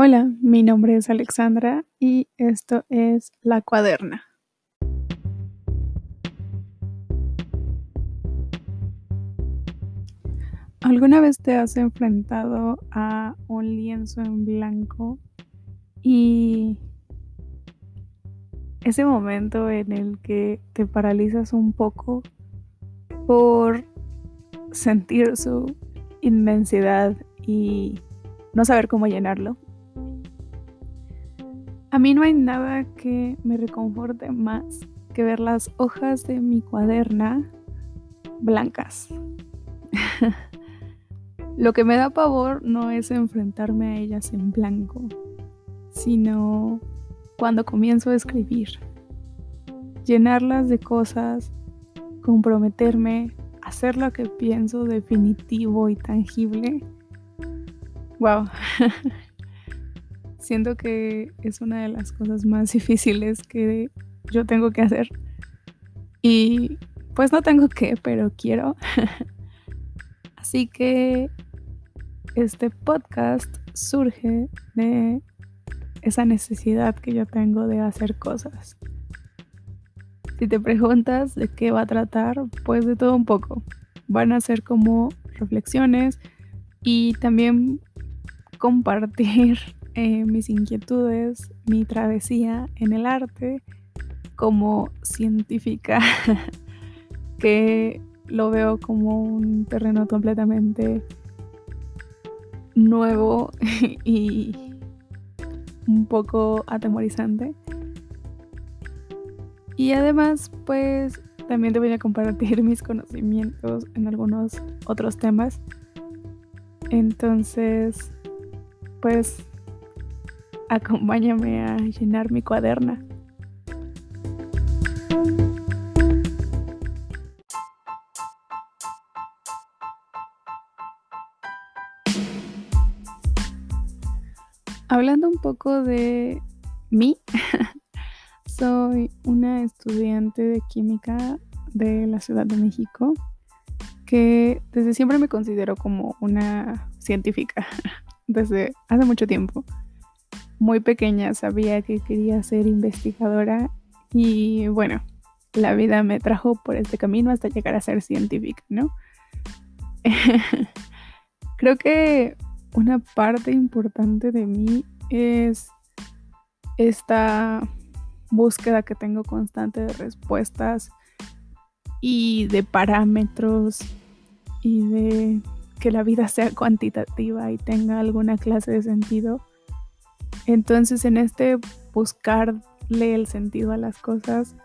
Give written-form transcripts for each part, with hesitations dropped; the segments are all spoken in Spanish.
Hola, mi nombre es Alexandra y esto es La Cuaderna. ¿Alguna vez te has enfrentado a un lienzo en blanco y ese momento en el que te paralizas un poco por sentir su inmensidad y no saber cómo llenarlo? A mí no hay nada que me reconforte más que ver las hojas de mi cuaderna blancas. Lo que me da pavor no es enfrentarme a ellas en blanco, sino cuando comienzo a escribir, llenarlas de cosas, comprometerme, hacer lo que pienso definitivo y tangible. Wow, siento que es una de las cosas más difíciles que yo tengo que hacer. Y pues no tengo que, pero quiero. Así que este podcast surge de esa necesidad que yo tengo de hacer cosas. Si te preguntas de qué va a tratar, pues de todo un poco. Van a ser como reflexiones y también compartir mis inquietudes, mi travesía en el arte como científica, que lo veo como un terreno completamente nuevo y un poco atemorizante. Y además, pues también te voy a compartir mis conocimientos en algunos otros temas. Entonces, pues acompáñame a llenar mi cuaderna. Hablando un poco de mí, soy una estudiante de química de la Ciudad de México que desde siempre me considero como una científica, desde hace mucho tiempo. Muy pequeña sabía que quería ser investigadora y bueno, la vida me trajo por este camino hasta llegar a ser científica, ¿no? Creo que una parte importante de mí es esta búsqueda que tengo constante de respuestas y de parámetros y de que la vida sea cuantitativa y tenga alguna clase de sentido. Entonces, en este buscarle el sentido a las cosas,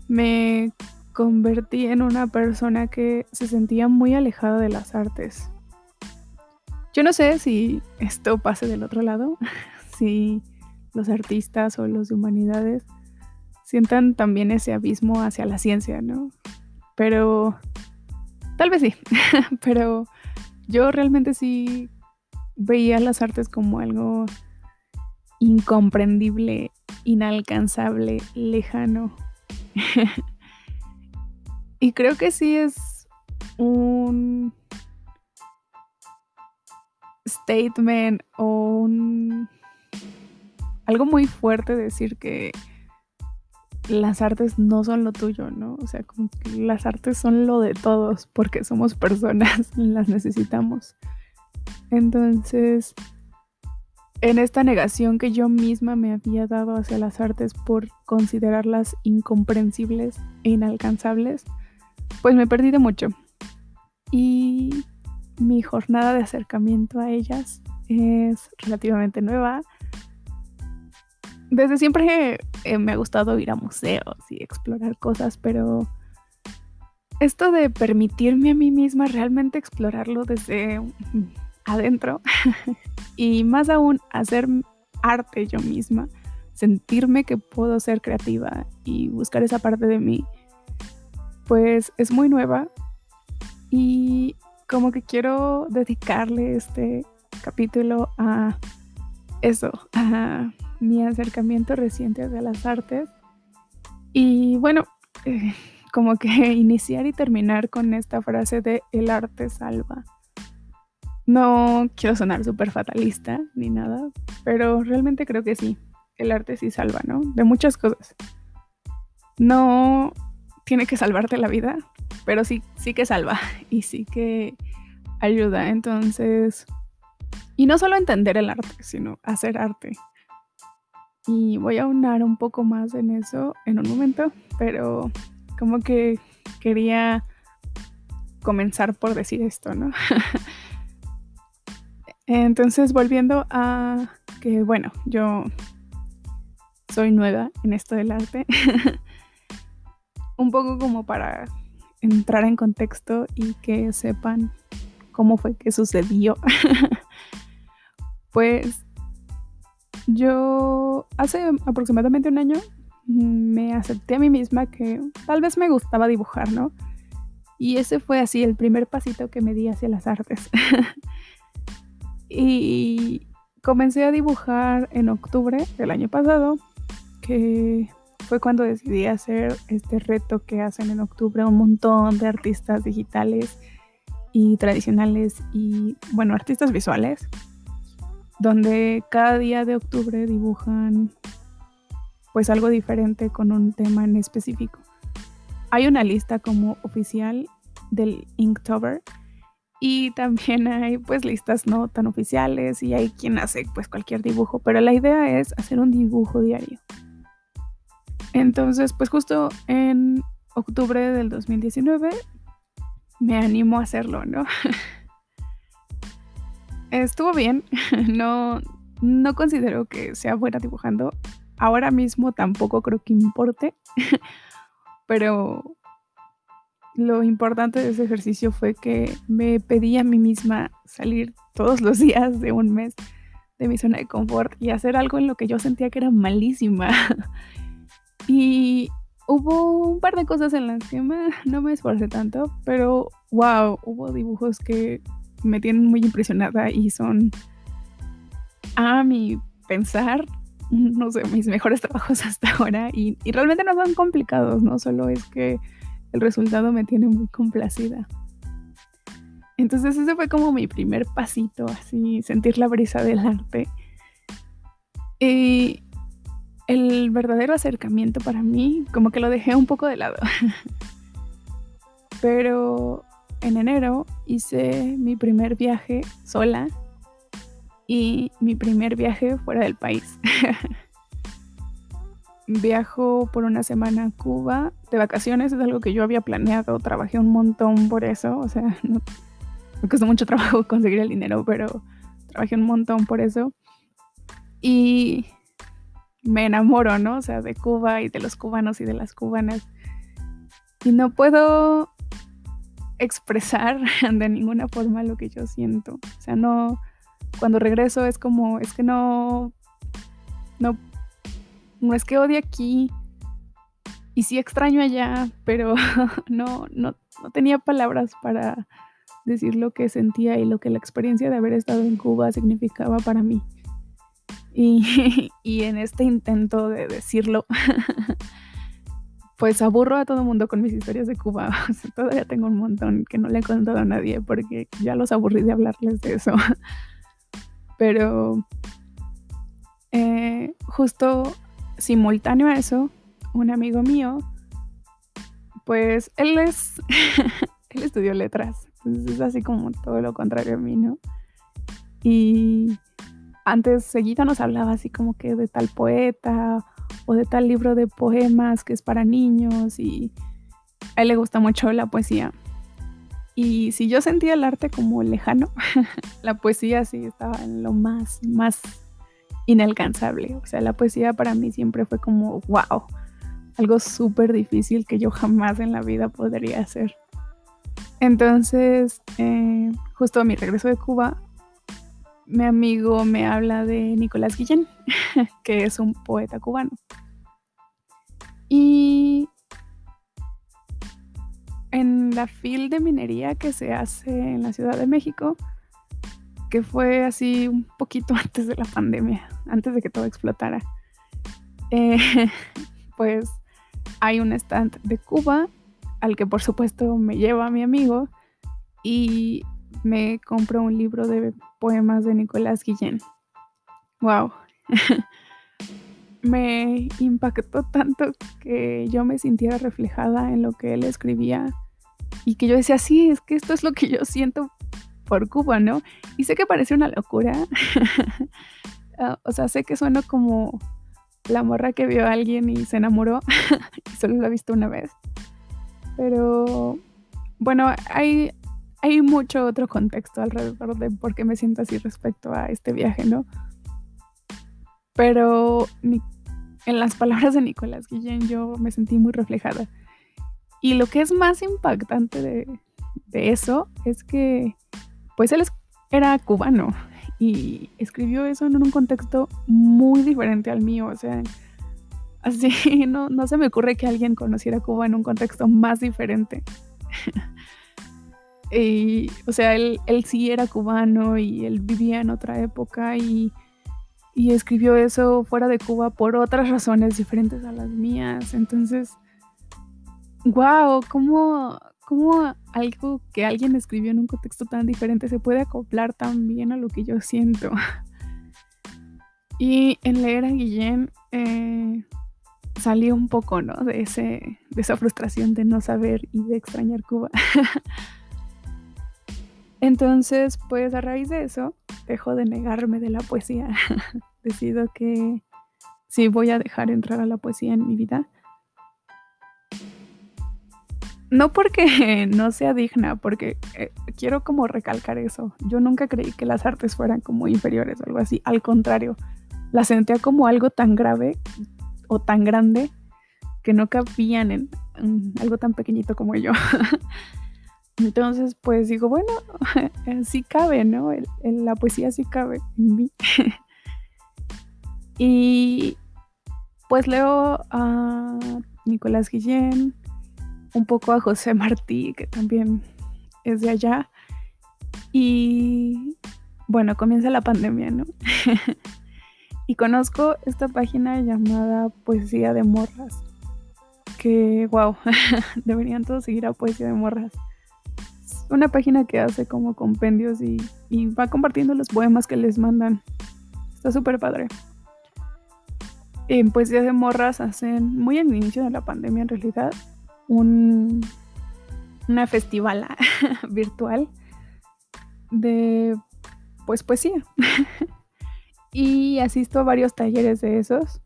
me convertí en una persona que se sentía muy alejada de las artes. Yo no sé si esto pase del otro lado, si los artistas o los de humanidades sientan también ese abismo hacia la ciencia, ¿no? Pero tal vez sí, pero yo realmente sí veía las artes como algo incomprendible, inalcanzable, lejano. Y creo que sí es un statement o algo muy fuerte decir que las artes no son lo tuyo, ¿no? O sea, como que las artes son lo de todos porque somos personas, las necesitamos. Entonces, en esta negación que yo misma me había dado hacia las artes por considerarlas incomprensibles e inalcanzables, pues me perdí de mucho. Y mi jornada de acercamiento a ellas es relativamente nueva. Desde siempre me ha gustado ir a museos y explorar cosas, pero esto de permitirme a mí misma realmente explorarlo desde adentro y más aún hacer arte yo misma, sentirme que puedo ser creativa y buscar esa parte de mí, pues es muy nueva y como que quiero dedicarle este capítulo a eso, a mi acercamiento reciente hacia las artes y bueno, como que iniciar y terminar con esta frase de el arte salva. No quiero sonar súper fatalista ni nada, pero realmente creo que sí, el arte sí salva, ¿no? De muchas cosas. No tiene que salvarte la vida, pero sí, sí que salva y sí que ayuda. Entonces, y no solo entender el arte, sino hacer arte. Y voy a aunar un poco más en eso en un momento, pero como que quería comenzar por decir esto, ¿no? Entonces, volviendo a que, bueno, yo soy nueva en esto del arte, un poco como para entrar en contexto y que sepan cómo fue que sucedió. Pues yo hace aproximadamente un año me acepté a mí misma que tal vez me gustaba dibujar, ¿no? Y ese fue así el primer pasito que me di hacia las artes. Y comencé a dibujar en octubre del año pasado, que fue cuando decidí hacer este reto que hacen en octubre un montón de artistas digitales y tradicionales y, bueno, artistas visuales, donde cada día de octubre dibujan pues algo diferente con un tema en específico. Hay una lista como oficial del Inktober y también hay pues listas no tan oficiales y hay quien hace pues cualquier dibujo, pero la idea es hacer un dibujo diario. Entonces pues justo en octubre del 2019 me animo a hacerlo, ¿no? Estuvo bien, no considero que sea buena dibujando, ahora mismo tampoco creo que importe, pero lo importante de ese ejercicio fue que me pedí a mí misma salir todos los días de un mes de mi zona de confort y hacer algo en lo que yo sentía que era malísima. Y hubo un par de cosas en las que no me esforcé tanto, pero wow, hubo dibujos que me tienen muy impresionada y son, a mi pensar, no sé, mis mejores trabajos hasta ahora y realmente no son complicados, ¿no? Solo es que el resultado me tiene muy complacida. Entonces ese fue como mi primer pasito, así, sentir la brisa del arte. Y el verdadero acercamiento para mí, como que lo dejé un poco de lado. Pero en enero hice mi primer viaje sola y mi primer viaje fuera del país. Viajo por una semana a Cuba de vacaciones, es algo que yo había planeado, trabajé un montón por eso, o sea, no, me costó mucho trabajo conseguir el dinero, pero trabajé un montón por eso. Y me enamoro, ¿no? O sea, de Cuba y de los cubanos y de las cubanas. Y no puedo expresar de ninguna forma lo que yo siento. O sea, no, cuando regreso es como, es que no, no es que odie aquí y sí extraño allá, pero no tenía palabras para decir lo que sentía y lo que la experiencia de haber estado en Cuba significaba para mí. Y en este intento de decirlo, pues aburro a todo el mundo con mis historias de Cuba. O sea, todavía tengo un montón que no le he contado a nadie porque ya los aburrí de hablarles de eso. Pero justo simultáneo a eso, un amigo mío, pues él él estudió letras, entonces es así como todo lo contrario a mí, ¿no? Y antes seguido nos hablaba así como que de tal poeta o de tal libro de poemas que es para niños y a él le gusta mucho la poesía. Y si yo sentía el arte como lejano, la poesía sí estaba en lo más inalcanzable. O sea, la poesía para mí siempre fue como, wow, algo súper difícil que yo jamás en la vida podría hacer. Entonces, justo a mi regreso de Cuba, mi amigo me habla de Nicolás Guillén, que es un poeta cubano. Y en la FIL de minería que se hace en la Ciudad de México, que fue así un poquito antes de la pandemia, antes de que todo explotara, eh, pues hay un stand de Cuba al que por supuesto me lleva mi amigo y me compro un libro de poemas de Nicolás Guillén. Wow. Me impactó tanto que yo me sintiera reflejada en lo que él escribía y que yo decía, sí, es que esto es lo que yo siento por Cuba, ¿no? Y sé que parece una locura. O sea, sé que sueno como la morra que vio a alguien y se enamoró y solo lo ha visto una vez. Pero bueno, hay mucho otro contexto alrededor de por qué me siento así respecto a este viaje, ¿no? Pero en las palabras de Nicolás Guillén yo me sentí muy reflejada. Y lo que es más impactante de eso es que pues él era cubano y escribió eso en un contexto muy diferente al mío, o sea, así no se me ocurre que alguien conociera a Cuba en un contexto más diferente. Y, o sea, él sí era cubano y él vivía en otra época y escribió eso fuera de Cuba por otras razones diferentes a las mías. Entonces, wow, ¿cómo algo que alguien escribió en un contexto tan diferente se puede acoplar tan bien a lo que yo siento? Y en leer a Guillén salí un poco, ¿no? De esa frustración de no saber y de extrañar Cuba. Entonces, pues a raíz de eso, dejo de negarme de la poesía. Decido que sí voy a dejar entrar a la poesía en mi vida. No porque no sea digna, porque quiero como recalcar eso. Yo nunca creí que las artes fueran como inferiores o algo así. Al contrario, las sentía como algo tan grave o tan grande que no cabían en algo tan pequeñito como yo. Entonces, pues digo, bueno, sí cabe, ¿no? La poesía sí cabe en mí. Y pues leo a Nicolás Guillén, un poco a José Martí, que también es de allá. Y bueno, comienza la pandemia, ¿no? Y conozco esta página llamada Poesía de Morras, que wow, deberían todos seguir a Poesía de Morras. Es una página que hace como compendios y va compartiendo los poemas que les mandan. Está súper padre. En Poesía de Morras hacen, muy al inicio de la pandemia en realidad, una festival virtual de pues poesía. Y asisto a varios talleres de esos,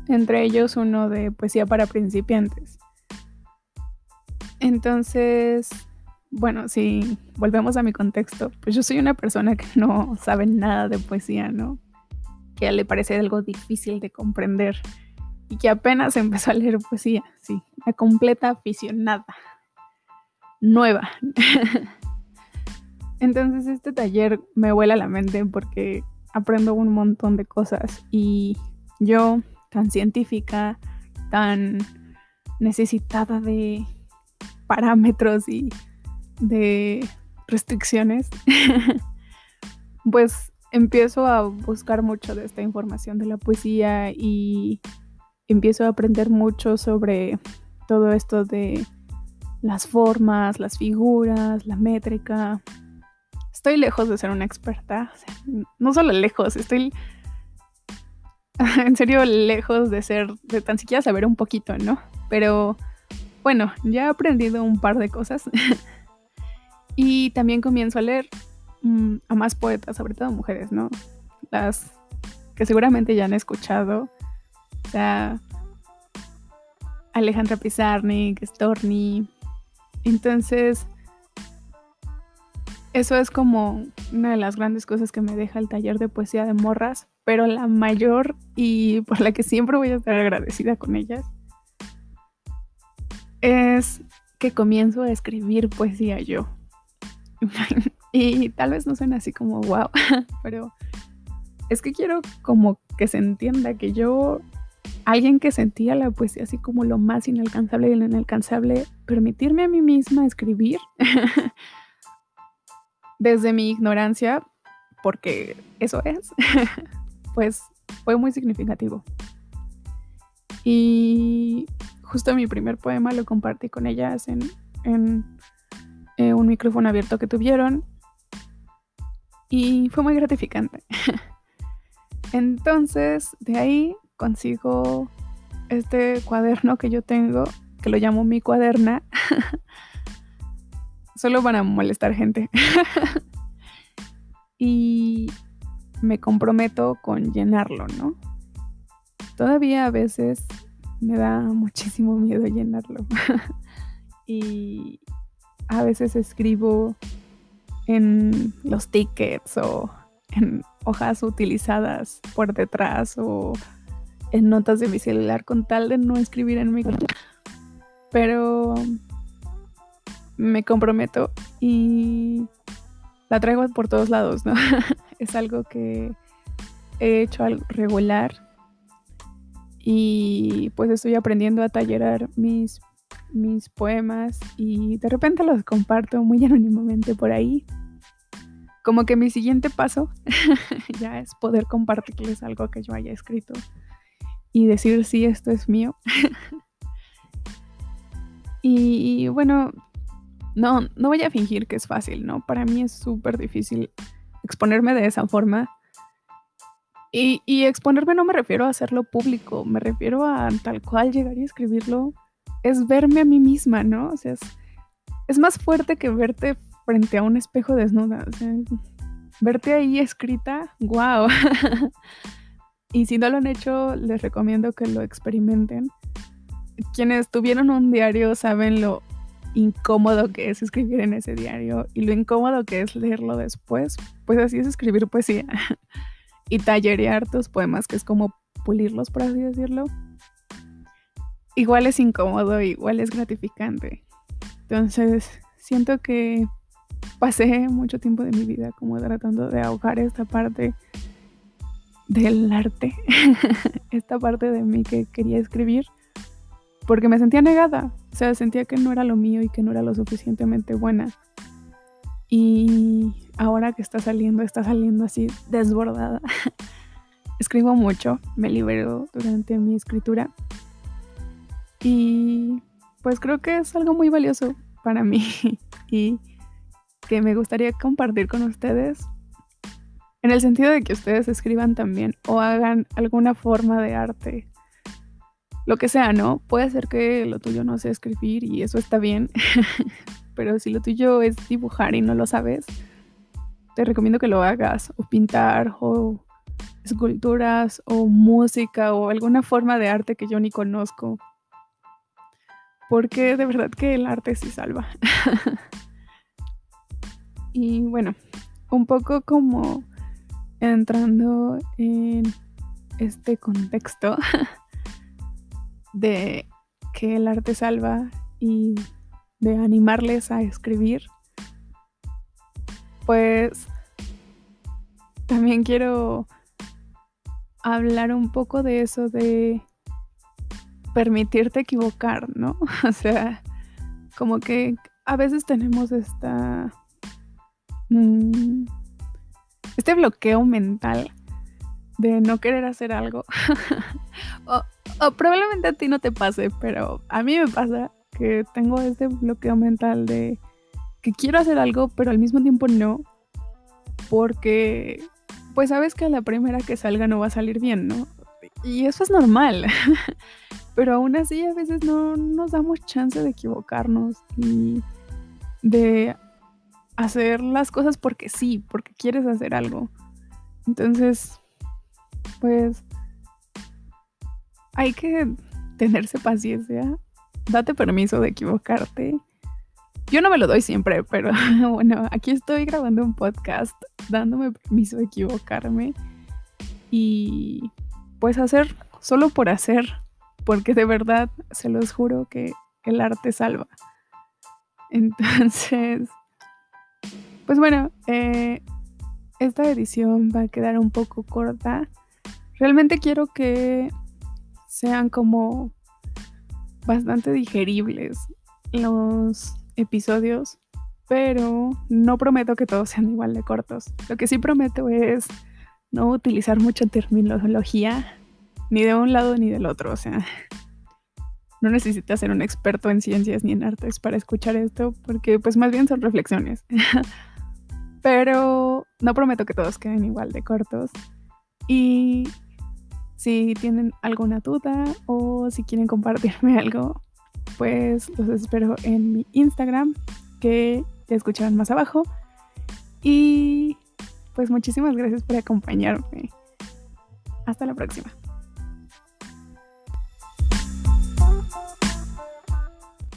entre ellos uno de poesía para principiantes. Entonces, bueno, si volvemos a mi contexto, pues yo soy una persona que no sabe nada de poesía, ¿no? Que le parece algo difícil de comprender y que apenas empezó a leer poesía, sí, una completa aficionada, nueva. Entonces este taller me vuela la mente porque aprendo un montón de cosas y yo, tan científica, tan necesitada de parámetros y de restricciones, pues empiezo a buscar mucho de esta información de la poesía y empiezo a aprender mucho sobre todo esto de las formas, las figuras, la métrica. Estoy lejos de ser una experta, o sea, no solo lejos, estoy en serio lejos de tan siquiera saber un poquito, ¿no? Pero bueno, ya he aprendido un par de cosas y también comienzo a leer a más poetas, sobre todo mujeres, ¿no? Las que seguramente ya han escuchado, o sea, Alejandra Pizarnik, Storni. Entonces, eso es como una de las grandes cosas que me deja el taller de poesía de morras, pero la mayor y por la que siempre voy a estar agradecida con ellas es que comienzo a escribir poesía yo. Y tal vez no suene así como wow, pero es que quiero como que se entienda que yo, alguien que sentía la poesía así como lo más inalcanzable y lo inalcanzable, permitirme a mí misma escribir desde mi ignorancia, porque eso es, pues fue muy significativo. Y justo mi primer poema lo compartí con ellas en un micrófono abierto que tuvieron y fue muy gratificante. Entonces, de ahí consigo este cuaderno que yo tengo, que lo llamo mi cuaderna, solo para molestar gente. Y me comprometo con llenarlo, ¿no? Todavía a veces me da muchísimo miedo llenarlo. Y a veces escribo en los tickets o en hojas utilizadas por detrás o en notas de mi celular con tal de no escribir en mi cuaderno. Pero me comprometo y la traigo por todos lados, ¿no? Es algo que he hecho algo regular y pues estoy aprendiendo a tallerar mis poemas y de repente los comparto muy anónimamente por ahí. Como que mi siguiente paso ya es poder compartirles algo que yo haya escrito y decir sí, esto es mío. Y bueno, no voy a fingir que es fácil, ¿no? Para mí es súper difícil exponerme de esa forma. Y exponerme no me refiero a hacerlo público, me refiero a tal cual llegar y escribirlo. Es verme a mí misma, ¿no? O sea, es más fuerte que verte frente a un espejo desnuda. O sea, verte ahí escrita, wow. Y si no lo han hecho, les recomiendo que lo experimenten. Quienes tuvieron un diario saben lo incómodo que es escribir en ese diario y lo incómodo que es leerlo después. Pues así es escribir poesía y tallerear tus poemas, que es como pulirlos, por así decirlo. Igual es incómodo, igual es gratificante. Entonces, siento que pasé mucho tiempo de mi vida como tratando de ahogar esta parte del arte, esta parte de mí que quería escribir, porque me sentía negada, o sea, sentía que no era lo mío y que no era lo suficientemente buena. Y ahora que está saliendo así desbordada. Escribo mucho, me libero durante mi escritura y pues creo que es algo muy valioso para mí y que me gustaría compartir con ustedes, en el sentido de que ustedes escriban también o hagan alguna forma de arte, lo que sea, ¿no? Puede ser que lo tuyo no sea escribir y eso está bien, pero si lo tuyo es dibujar y no lo sabes, te recomiendo que lo hagas, o pintar, o esculturas, o música, o alguna forma de arte que yo ni conozco, porque de verdad que el arte sí salva. Y bueno, un poco como entrando en este contexto de que el arte salva y de animarles a escribir, pues también quiero hablar un poco de eso de permitirte equivocar, ¿no? O sea, como que a veces tenemos este bloqueo mental de no querer hacer algo. o probablemente a ti no te pase, pero a mí me pasa que tengo este bloqueo mental de que quiero hacer algo, pero al mismo tiempo no, porque pues sabes que a la primera que salga no va a salir bien, ¿no? Y eso es normal. Pero aún así a veces no nos damos chance de equivocarnos y de hacer las cosas porque sí, porque quieres hacer algo. Entonces, pues hay que tenerse paciencia, date permiso de equivocarte. Yo no me lo doy siempre, pero bueno, aquí estoy grabando un podcast dándome permiso de equivocarme y pues hacer solo por hacer, porque de verdad se los juro que el arte salva. Entonces, pues bueno, esta edición va a quedar un poco corta. Realmente quiero que sean como bastante digeribles los episodios, pero no prometo que todos sean igual de cortos. Lo que sí prometo es no utilizar mucha terminología, ni de un lado ni del otro, o sea, no necesitas ser un experto en ciencias ni en artes para escuchar esto, porque pues más bien son reflexiones. Pero no prometo que todos queden igual de cortos. Y si tienen alguna duda o si quieren compartirme algo, pues los espero en mi Instagram, que ya escucharán más abajo. Y pues muchísimas gracias por acompañarme. Hasta la próxima.